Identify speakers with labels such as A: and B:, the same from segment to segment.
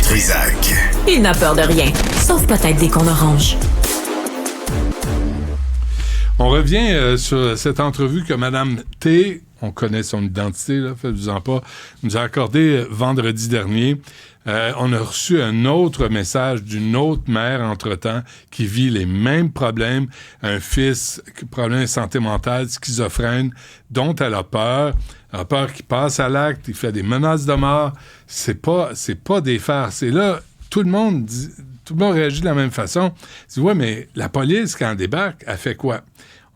A: Maître Isaac.
B: Il n'a peur de rien, sauf peut-être des qu'on orange.
C: On revient sur cette entrevue que Mme T, on connaît son identité, là, faites-vous-en pas, nous a accordée vendredi dernier. On a reçu un autre message d'une autre mère entre-temps qui vit les mêmes problèmes. Un fils, problème de santé mentale, schizophrène, dont elle a peur. Elle a peur qu'il passe à l'acte, il fait des menaces de mort. C'est pas des farces. C'est là, tout le monde réagit de la même façon. Il dit, ouais, mais la police, quand elle débarque, elle fait quoi?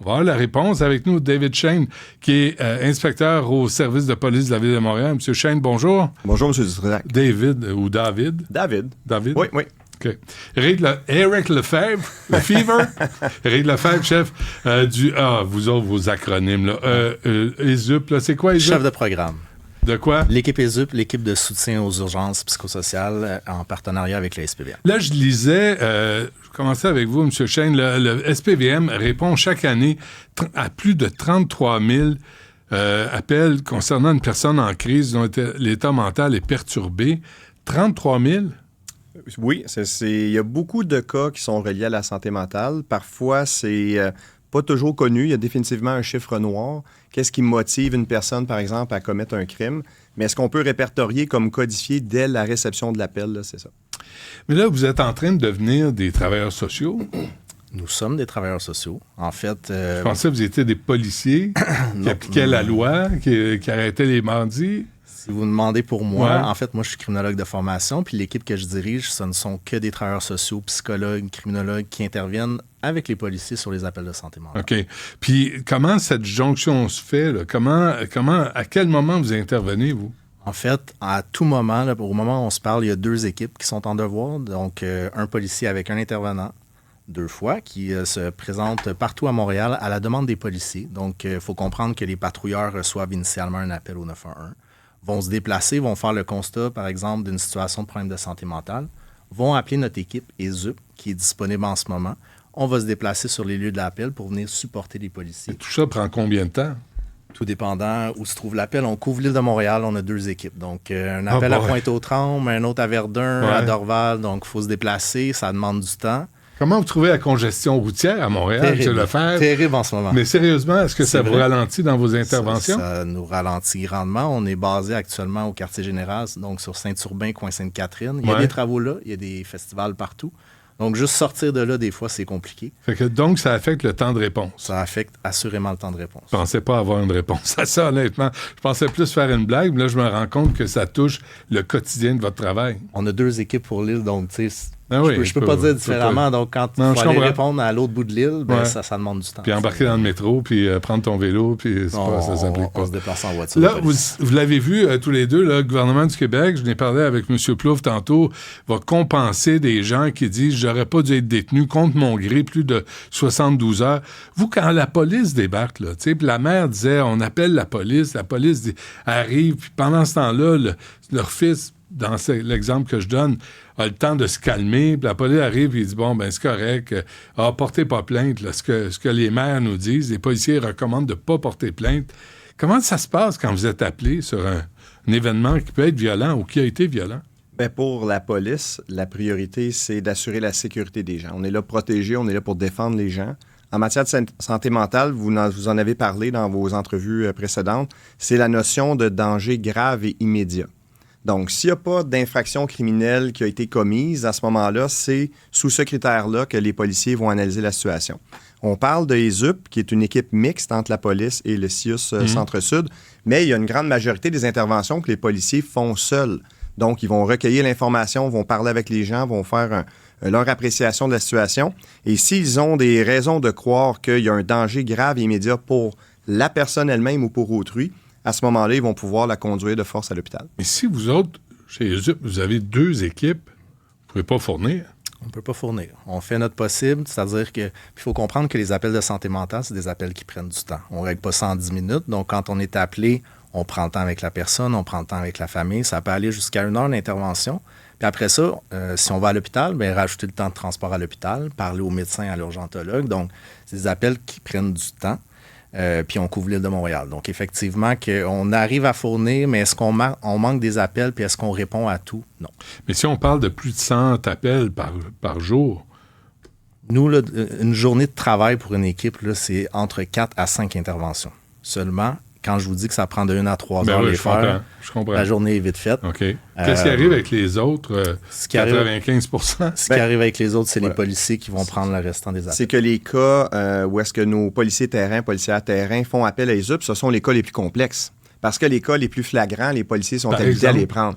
C: On va avoir la réponse avec nous, David Shane, qui est inspecteur au service de police de la Ville de Montréal. Monsieur Shane, bonjour.
D: Bonjour, M. Dutrisac.
C: David ou David?
D: David.
C: David?
D: Oui.
C: OK. Eric Lefebvre, Eric Lefebvre, chef du... vous autres, vos acronymes, là. ESUP, là, c'est quoi, ESUP?
E: Chef de programme.
C: De quoi?
E: L'équipe ESUP, l'équipe de soutien aux urgences psychosociales en partenariat avec la SPVM.
C: Là, je lisais, je commençais avec vous, M. Shane, le SPVM répond chaque année à plus de 33 000 appels concernant une personne en crise dont l'état mental est perturbé. 33 000?
D: Oui, il y a beaucoup de cas qui sont reliés à la santé mentale. Parfois, c'est pas toujours connu. Il y a définitivement un chiffre noir. Qu'est-ce qui motive une personne, par exemple, à commettre un crime? Mais est-ce qu'on peut répertorier comme codifié dès la réception de l'appel? Là, c'est ça.
C: Mais là, vous êtes en train de devenir des travailleurs sociaux.
E: Nous sommes des travailleurs sociaux. En fait...
C: Je pensais que vous étiez des policiers qui appliquaient la loi, qui arrêtaient les bandits.
E: Si vous me demandez pour moi, en fait, moi, je suis criminologue de formation, puis l'équipe que je dirige, ce ne sont que des travailleurs sociaux, psychologues, criminologues qui interviennent avec les policiers sur les appels de santé mentale.
C: OK. Puis comment cette jonction se fait? Là? Comment, à quel moment vous intervenez, vous?
E: En fait, à tout moment, là, au moment où on se parle, il y a 2 équipes qui sont en devoir. Donc, un policier avec un intervenant, 2 fois, qui se présente partout à Montréal à la demande des policiers. Donc, il faut comprendre que les patrouilleurs reçoivent initialement un appel au 911, vont se déplacer, vont faire le constat, par exemple, d'une situation de problème de santé mentale, vont appeler notre équipe ESUP, qui est disponible en ce moment. On va se déplacer sur les lieux de l'appel pour venir supporter les policiers.
C: Et tout ça prend combien de temps?
E: Tout dépendant où se trouve l'appel. On couvre l'île de Montréal, on a 2 équipes. Donc, un appel à Pointe-aux-Trembles, un autre à Verdun, à Dorval. Donc, il faut se déplacer, ça demande du temps.
C: Comment vous trouvez la congestion routière à Montréal, M. Lefebvre?
E: Terrible en ce moment.
C: Mais sérieusement, est-ce que ça vous ralentit dans vos interventions?
E: Ça nous ralentit grandement. On est basé actuellement au quartier général, donc sur Saint-Urbain, coin Sainte-Catherine. Il y a des travaux là, il y a des festivals partout. Donc, juste sortir de là, des fois, c'est compliqué.
C: Donc, ça affecte le temps de réponse.
E: Ça affecte assurément le temps de réponse.
C: Je pensais pas avoir une réponse à ça, honnêtement. Je pensais plus faire une blague, mais là, je me rends compte que ça touche le quotidien de votre travail.
E: On a 2 équipes pour l'île, donc, tu sais...
C: je
E: peux pas dire différemment. Donc, quand il faut aller répondre à l'autre bout de l'île, ça demande du temps.
C: Puis embarquer dans le métro, puis prendre ton vélo, puis ça s'applique pas.
E: On se déplace en voiture.
C: Là, vous l'avez vu tous les deux, le gouvernement du Québec, je n'ai parlé avec M. Plouffe tantôt, va compenser des gens qui disent « j'aurais pas dû être détenu contre mon gré plus de 72 heures ». Vous, quand la police débarque, là, puis la mère disait « on appelle la police arrive », puis pendant ce temps-là, leur fils, dans l'exemple que je donne, a le temps de se calmer, puis la police arrive et il dit « bon, ben c'est correct, portez pas plainte. » Ce que les maires nous disent, les policiers recommandent de pas porter plainte. Comment ça se passe quand vous êtes appelé sur un événement qui peut être violent ou qui a été violent?
D: Bien, pour la police, la priorité, c'est d'assurer la sécurité des gens. On est là pour protéger, on est là pour défendre les gens. En matière de santé mentale, vous en avez parlé dans vos entrevues précédentes, c'est la notion de danger grave et immédiat. Donc, s'il n'y a pas d'infraction criminelle qui a été commise, à ce moment-là, c'est sous ce critère-là que les policiers vont analyser la situation. On parle de ESUP, qui est une équipe mixte entre la police et le CIUS Centre-Sud, mais il y a une grande majorité des interventions que les policiers font seuls. Donc, ils vont recueillir l'information, vont parler avec les gens, vont faire leur appréciation de la situation. Et s'ils ont des raisons de croire qu'il y a un danger grave et immédiat pour la personne elle-même ou pour autrui, à ce moment-là, ils vont pouvoir la conduire de force à l'hôpital.
C: Mais si vous autres, chez ESUP, vous avez 2 équipes, vous ne pouvez pas fournir.
E: On ne peut pas fournir. On fait notre possible, c'est-à-dire qu'il faut comprendre que les appels de santé mentale, c'est des appels qui prennent du temps. On ne règle pas ça en 10 minutes. Donc, quand on est appelé, on prend le temps avec la personne, on prend le temps avec la famille. Ça peut aller jusqu'à 1 heure d'intervention. Puis après ça, si on va à l'hôpital, bien, rajouter le temps de transport à l'hôpital, parler au médecin, à l'urgentologue. Donc, c'est des appels qui prennent du temps. puis on couvre l'île de Montréal. Donc, effectivement, on arrive à fournir, mais est-ce qu'on on manque des appels, puis est-ce qu'on répond à tout? Non.
C: Mais si on parle de plus de 100 appels par jour...
E: Nous, là, une journée de travail pour une équipe, là, c'est entre 4 à 5 interventions. Seulement, quand je vous dis que ça prend de 1 à 3 heures les faire,
C: je comprends.
E: La journée est vite faite.
C: OK. Qu'est-ce qui arrive avec les autres 95
E: Ce qui arrive avec les autres, c'est les policiers qui vont prendre le restant des appels.
D: C'est que les cas où est-ce que nos policières terrain font appel à les UP, ce sont les cas les plus complexes. Parce que les cas les plus flagrants, les policiers sont habilités à les prendre.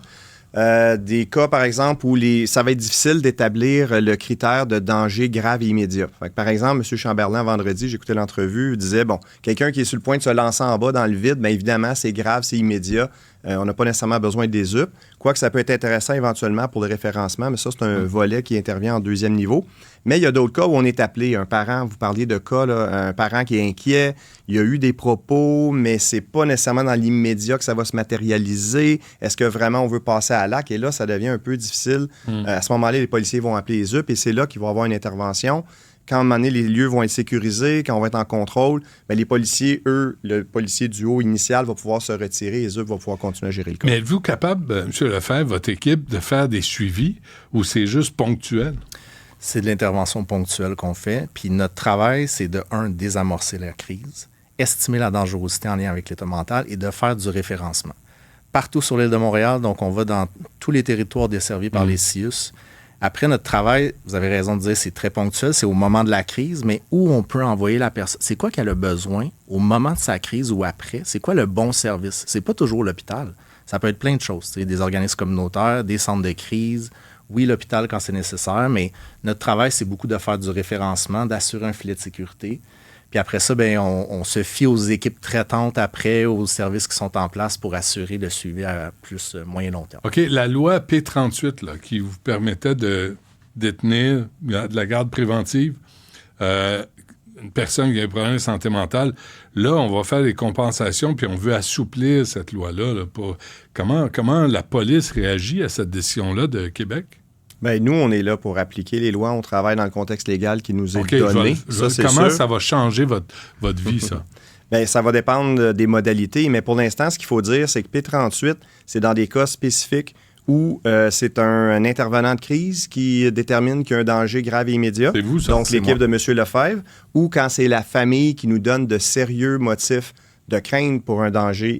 D: Des cas, par exemple, où ça va être difficile d'établir le critère de danger grave et immédiat. Fait que, par exemple, M. Chamberlain, vendredi, j'écoutais l'entrevue, disait, bon, quelqu'un qui est sur le point de se lancer en bas dans le vide, bien évidemment, c'est grave, c'est immédiat. On n'a pas nécessairement besoin des UP. Quoique ça peut être intéressant éventuellement pour le référencement, mais ça, c'est un volet qui intervient en deuxième niveau. Mais il y a d'autres cas où on est appelé. Un parent, vous parliez de cas, là, un parent qui est inquiet, il y a eu des propos, mais c'est pas nécessairement dans l'immédiat que ça va se matérialiser. Est-ce que vraiment on veut passer à l'acte? Et là, ça devient un peu difficile. À ce moment-là, les policiers vont appeler les UP et c'est là qu'ils vont avoir une intervention. Quand à un moment donné, les lieux vont être sécurisés, quand on va être en contrôle, bien, les policiers, eux, le policier du haut initial va pouvoir se retirer et les UP vont pouvoir continuer à gérer le cas.
C: Mais êtes-vous capable, M. Lefebvre, votre équipe, de faire des suivis ou c'est juste ponctuel?
E: C'est de l'intervention ponctuelle qu'on fait. Puis notre travail, c'est de, désamorcer la crise, estimer la dangerosité en lien avec l'état mental et de faire du référencement. Partout sur l'île de Montréal, donc on va dans tous les territoires desservis par les CIUS. Après notre travail, vous avez raison de dire c'est très ponctuel, c'est au moment de la crise, mais où on peut envoyer la personne. C'est quoi qu'elle a besoin au moment de sa crise ou après? C'est quoi le bon service? C'est pas toujours l'hôpital. Ça peut être plein de choses. Des organismes communautaires, des centres de crise. Oui, l'hôpital quand c'est nécessaire, mais notre travail, c'est beaucoup de faire du référencement, d'assurer un filet de sécurité. Puis après ça, bien, on se fie aux équipes traitantes après, aux services qui sont en place pour assurer le suivi à plus moyen long terme.
C: OK. La loi P38, là, qui vous permettait de détenir de la garde préventive une personne qui a un problème de santé mentale, là, on va faire des compensations puis on veut assouplir cette loi-là. Là, pour... Comment la police réagit à cette décision-là de Québec?
D: Bien, nous, on est là pour appliquer les lois. On travaille dans le contexte légal qui nous est donné.
C: Comment ça va changer votre vie, ça?
D: Bien, ça va dépendre des modalités, mais pour l'instant, ce qu'il faut dire, c'est que P38, c'est dans des cas spécifiques où c'est un intervenant de crise qui détermine qu'il y a un danger grave et immédiat.
C: C'est vous, ça?
D: Donc, l'équipe de M. Lefebvre, ou quand c'est la famille qui nous donne de sérieux motifs de crainte pour un danger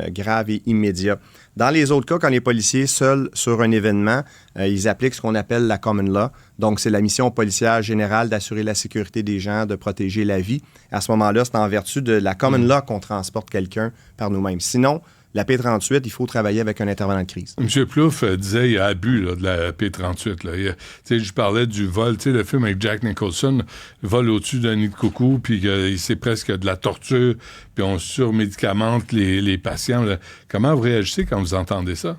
D: grave et immédiat. Dans les autres cas, quand les policiers seuls sur un événement, ils appliquent ce qu'on appelle la common law. Donc, c'est la mission policière générale d'assurer la sécurité des gens, de protéger la vie. À ce moment-là, c'est en vertu de la common law qu'on transporte quelqu'un par nous-mêmes. Sinon, la P38, il faut travailler avec un intervenant de crise. M.
C: Plouffe disait qu'il y a abus là, de la P38. Là. Je parlais du vol, le film avec Jack Nicholson, le vol au-dessus d'un nid de coucou, puis c'est presque de la torture, puis on surmédicamente les patients. Là. Comment vous réagissez quand vous entendez ça?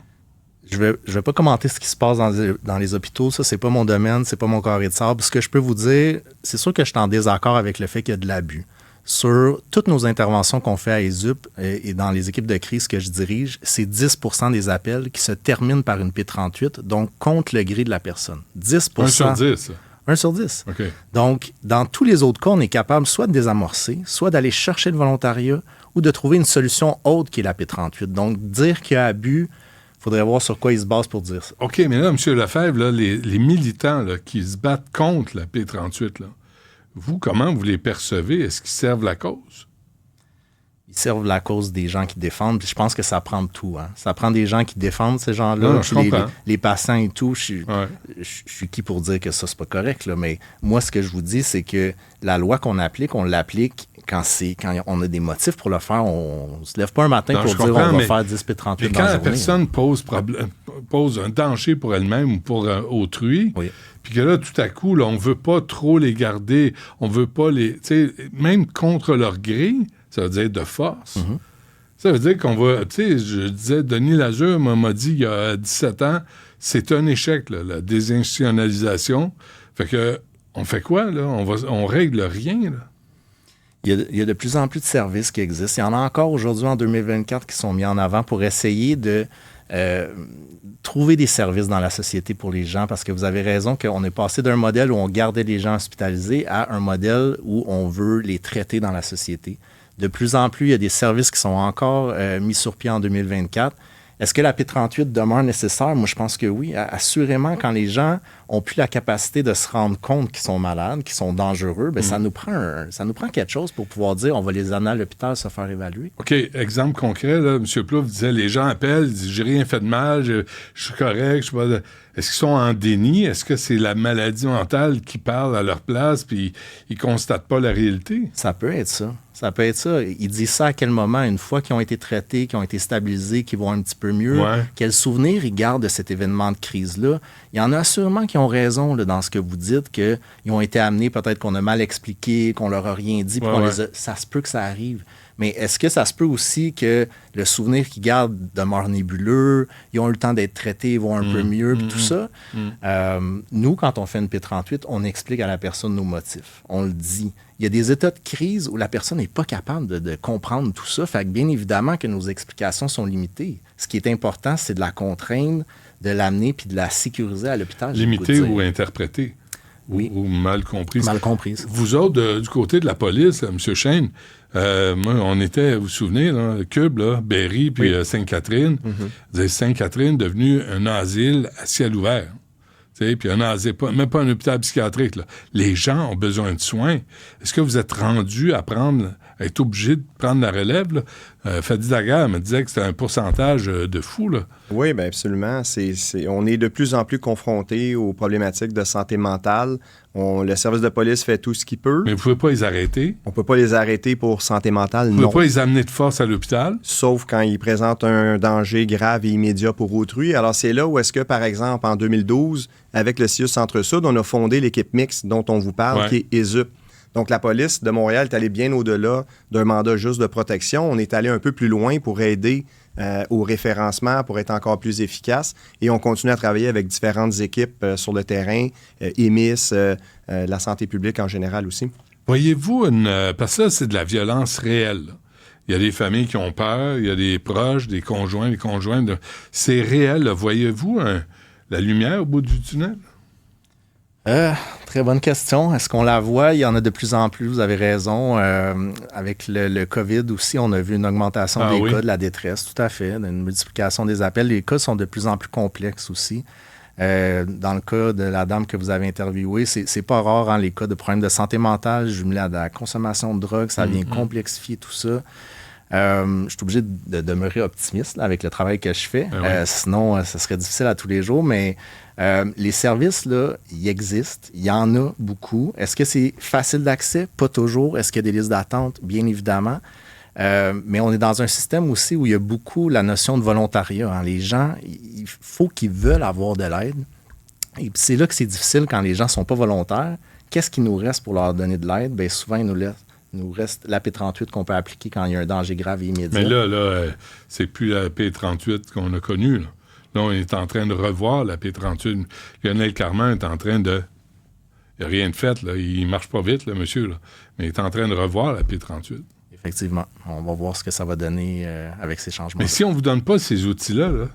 E: Je vais pas commenter ce qui se passe dans les hôpitaux. Ça, c'est pas mon domaine, c'est pas mon carré de sable. Ce que je peux vous dire, c'est sûr que je suis en désaccord avec le fait qu'il y a de l'abus. Sur toutes nos interventions qu'on fait à ESUP et dans les équipes de crise que je dirige, c'est 10 % des appels qui se terminent par une P38, donc contre le gré de la personne. 10 %
C: 1 sur 10.
E: 1 sur 10.
C: Okay.
E: Donc, dans tous les autres cas, on est capable soit de désamorcer, soit d'aller chercher le volontariat ou de trouver une solution autre qui est la P38. Donc, dire qu'il y a abus, il faudrait voir sur quoi ils se basent pour dire ça.
C: OK, mais là, M. Lefebvre, là, les militants là, qui se battent contre la P38, là, vous, comment vous les percevez? Est-ce qu'ils servent la cause?
E: Ils servent la cause des gens qui défendent. Puis je pense que ça prend de tout. Hein. Ça prend des gens qui défendent ces gens-là.
C: Non, je comprends.
E: Les patients et tout. Je suis qui pour dire que ça, c'est pas correct. Là. Mais moi, ce que je vous dis, c'est que la loi qu'on applique, on l'applique quand on a des motifs pour le faire. On ne se lève pas un matin pour dire on va faire 10 P38 dans la journée.
C: Quand la personne pose un danger pour elle-même ou pour autrui... Oui. Puis que là, tout à coup, là, on veut pas trop les garder, on veut pas les... Tu sais, même contre leur gré, ça veut dire de force. Mm-hmm. Ça veut dire qu'on va... Tu sais, je disais, Denis Lazure m'a dit il y a 17 ans, c'est un échec, là, la désinstitutionnalisation. Fait que, on fait quoi, là? On règle rien, là.
E: Il y a de plus en plus de services qui existent. Il y en a encore aujourd'hui, en 2024, qui sont mis en avant pour essayer de... trouver des services dans la société pour les gens, parce que vous avez raison qu'on est passé d'un modèle où on gardait les gens hospitalisés à un modèle où on veut les traiter dans la société. De plus en plus, il y a des services qui sont encore mis sur pied en 2024. Est-ce que la P38 demeure nécessaire? Moi, je pense que oui. Assurément, quand les gens ont plus la capacité de se rendre compte qu'ils sont malades, qu'ils sont dangereux, bien, ça nous prend quelque chose pour pouvoir dire on va les amener à l'hôpital se faire évaluer.
C: OK, exemple concret, là, M. Plouffe disait les gens appellent, disent j'ai rien fait de mal, je suis correct, je sais pas. Est-ce qu'ils sont en déni? Est-ce que c'est la maladie mentale qui parle à leur place puis ils constatent pas la réalité?
E: Ça peut être ça. Ça peut être ça. Ils disent ça à quel moment? Une fois qu'ils ont été traités, qu'ils ont été stabilisés, qu'ils vont un petit peu mieux.
C: Ouais.
E: Quel souvenir ils gardent de cet événement de crise-là? Il y en a sûrement qui ont raison là, dans ce que vous dites, qu'ils ont été amenés, peut-être qu'on a mal expliqué, qu'on leur a rien dit, puis ça se peut que ça arrive. Mais est-ce que ça se peut aussi que le souvenir qu'ils gardent demeure nébuleux, ils ont eu le temps d'être traités, ils vont un peu mieux, puis tout ça? Nous, quand on fait une P38, on explique à la personne nos motifs. On le dit. Il y a des états de crise où la personne n'est pas capable de comprendre tout ça. Fait que bien évidemment que nos explications sont limitées. Ce qui est important, c'est de la contraindre, de l'amener puis de la sécuriser à l'hôpital.
C: Limitée ou interprétée?
E: Oui.
C: Ou mal comprise?
E: Mal comprise.
C: Vous autres, du côté de la police, M. Chêne, moi, on était, vous vous souvenez, là, Cube, là, Berry, puis Sainte-Catherine. Sainte-Catherine devenue un asile à ciel ouvert. Puis un asile, même pas un hôpital psychiatrique. Là. Les gens ont besoin de soins. Est-ce que vous êtes rendu à être obligé de prendre la relève? Là? Fadi Daguerre me disait que c'était un pourcentage de fou. Là.
D: Oui, bien absolument. On est de plus en plus confrontés aux problématiques de santé mentale. Le service de police fait tout ce qu'il peut.
C: Mais vous ne pouvez pas les arrêter?
D: On ne peut pas les arrêter pour santé mentale, non.
C: Vous ne pouvez pas les amener de force à l'hôpital?
D: Sauf quand ils présentent un danger grave et immédiat pour autrui. Alors, c'est là où est-ce que, par exemple, en 2012, avec le CIUS Centre-Sud, on a fondé l'équipe mixte dont on vous parle, qui est ESUP. Donc, la police de Montréal est allée bien au-delà d'un mandat juste de protection. On est allé un peu plus loin pour aider au référencement, pour être encore plus efficace. Et on continue à travailler avec différentes équipes sur le terrain, EMIS, la santé publique en général aussi.
C: Voyez-vous parce que là, c'est de la violence réelle. Là. Il y a des familles qui ont peur, il y a des proches, des conjoints, des conjointes. C'est réel. Là. Voyez-vous la lumière au bout du tunnel?
E: Très bonne question. Est-ce qu'on la voit? Il y en a de plus en plus, vous avez raison. Avec le COVID aussi, on a vu une augmentation des cas de la détresse, tout à fait, une multiplication des appels. Les cas sont de plus en plus complexes aussi. Dans le cas de la dame que vous avez interviewée, c'est pas rare, hein, les cas de problèmes de santé mentale jumelés à de la consommation de drogue, ça vient complexifier tout ça. Je suis obligé de demeurer optimiste là, avec le travail que je fais. Sinon, ça serait difficile à tous les jours. Mais les services, là, ils existent. Il y en a beaucoup. Est-ce que c'est facile d'accès? Pas toujours. Est-ce qu'il y a des listes d'attente? Bien évidemment. Mais on est dans un système aussi où il y a beaucoup la notion de volontariat. Hein. Les gens, il faut qu'ils veulent avoir de l'aide. Et c'est là que c'est difficile quand les gens ne sont pas volontaires. Qu'est-ce qui nous reste pour leur donner de l'aide? Bien, souvent, il nous reste la P38 qu'on peut appliquer quand il y a un danger grave et immédiat.
C: Mais là, c'est plus la P38 qu'on a connue. Là, on est en train de revoir la P38. Lionel Carman est en train de... Il n'y a rien de fait, là. Il ne marche pas vite, le monsieur, là. Mais il est en train de revoir la P38.
E: Effectivement. On va voir ce que ça va donner avec ces changements.
C: Mais si on ne vous donne pas ces outils-là, là,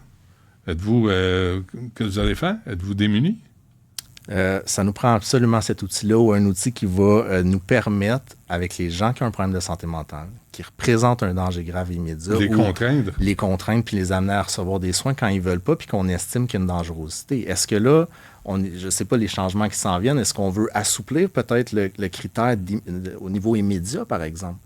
C: êtes-vous... que vous allez faire? Êtes-vous démunis?
E: Ça nous prend absolument cet outil-là ou un outil qui va nous permettre, avec les gens qui ont un problème de santé mentale, qui représentent un danger grave et immédiat,
C: les contraindre.
E: Les contraindre puis les amener à recevoir des soins quand ils ne veulent pas puis qu'on estime qu'il y a une dangerosité. Est-ce que là, je ne sais pas les changements qui s'en viennent, est-ce qu'on veut assouplir peut-être le critère au niveau immédiat, par exemple?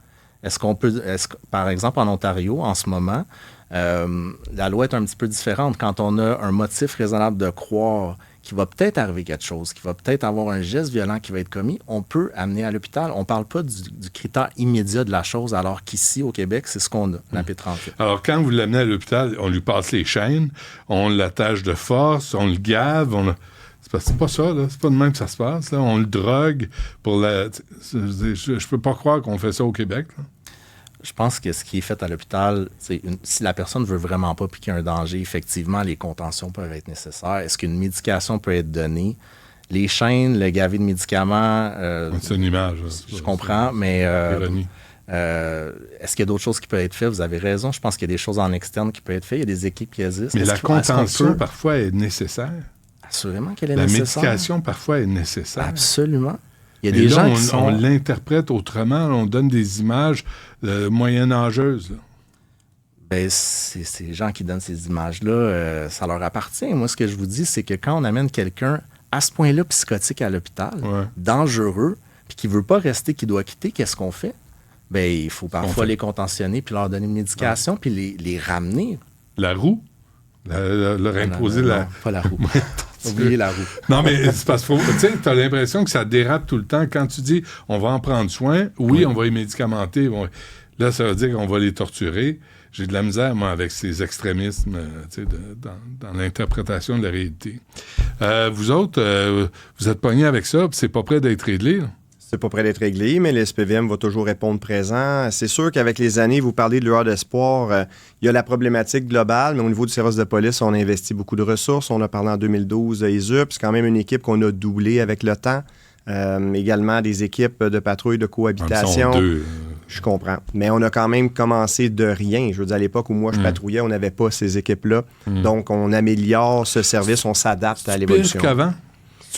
E: Par exemple, en Ontario, en ce moment, la loi est un petit peu différente. Quand on a un motif raisonnable de croire qu'il va peut-être arriver quelque chose, qu'il va peut-être avoir un geste violent qui va être commis, on peut amener à l'hôpital. On ne parle pas du critère immédiat de la chose, alors qu'ici, au Québec, c'est ce qu'on a, la P38.
C: Alors, quand vous l'amenez à l'hôpital, on lui passe les chaînes, on l'attache de force, on le gave, c'est pas ça, là. C'est pas de même que ça se passe, là. On le drogue pour la... Je peux pas croire qu'on fait ça au Québec, là.
E: Je pense que ce qui est fait à l'hôpital, si la personne ne veut vraiment pas puis qu'il y a un danger, effectivement, les contentions peuvent être nécessaires. Est-ce qu'une médication peut être donnée? Les chaînes, le gavé de médicaments...
C: c'est une image.
E: Je comprends, mais... est-ce qu'il y a d'autres choses qui peuvent être faites? Vous avez raison. Je pense qu'il y a des choses en externe qui peuvent être faites. Il y a des équipes qui existent.
C: Mais la contention, parfois, est nécessaire.
E: Assurément qu'elle est nécessaire.
C: La médication, parfois, est nécessaire.
E: Absolument. Il y a
C: Et
E: des
C: là,
E: gens qui sont...
C: on l'interprète autrement, on donne des images moyenâgeuses. Là.
E: Ben, ces gens qui donnent ces images-là, ça leur appartient. Moi, ce que je vous dis, c'est que quand on amène quelqu'un à ce point-là psychotique à l'hôpital, dangereux, puis qui ne veut pas rester, qui doit quitter, qu'est-ce qu'on fait? Ben, il faut parfois les contentionner, puis leur donner une médication, puis les ramener.
C: La roue? Leur imposer
E: non, pas la roue. Oubliez la roue.
C: Non, mais c'est parce que tu as l'impression que ça dérape tout le temps. Quand tu dis on va en prendre soin, oui. On va les médicamenter. Bon, là, ça veut dire qu'on va les torturer. J'ai de la misère, moi, avec ces extrémismes dans l'interprétation de la réalité. Vous autres, vous êtes pognés avec ça, puis c'est pas prêt d'être réglé, là.
D: C'est pas prêt d'être réglé, mais le SPVM va toujours répondre présent. C'est sûr qu'avec les années, vous parlez de lueur d'espoir, il y a la problématique globale, mais au niveau du service de police, on a investi beaucoup de ressources. On a parlé en 2012 de ISUP, c'est quand même une équipe qu'on a doublée avec le temps. Également des équipes de patrouille de cohabitation. Je comprends. Mais on a quand même commencé de rien. Je veux dire, à l'époque où moi je patrouillais, on n'avait pas ces équipes-là. Donc, on améliore ce service, on s'adapte à l'évolution.
C: Pire qu'avant?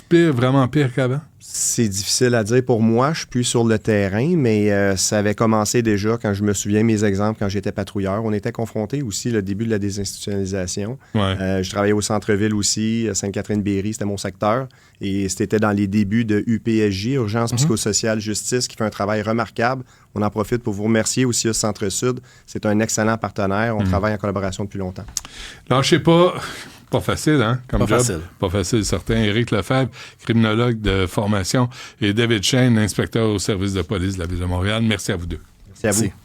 C: C'est vraiment pire qu'avant?
D: C'est difficile à dire pour moi. Je suis plus sur le terrain, mais ça avait commencé déjà quand je me souviens mes exemples quand j'étais patrouilleur. On était confrontés aussi au début de la désinstitutionnalisation. Je travaillais au centre-ville aussi, Sainte-Catherine-Berry, c'était mon secteur. Et c'était dans les débuts de UPSJ, Urgence psychosociale justice, qui fait un travail remarquable. On en profite pour vous remercier aussi au Centre-Sud. C'est un excellent partenaire. On travaille en collaboration depuis longtemps.
C: Lâchez pas. Pas facile, hein, comme
E: pas
C: job.
E: Facile.
C: Pas facile, certain. Éric Lefebvre, criminologue de formation, et David Shane, inspecteur au service de police de la Ville de Montréal. Merci à vous deux.
D: Merci à vous.
E: Merci.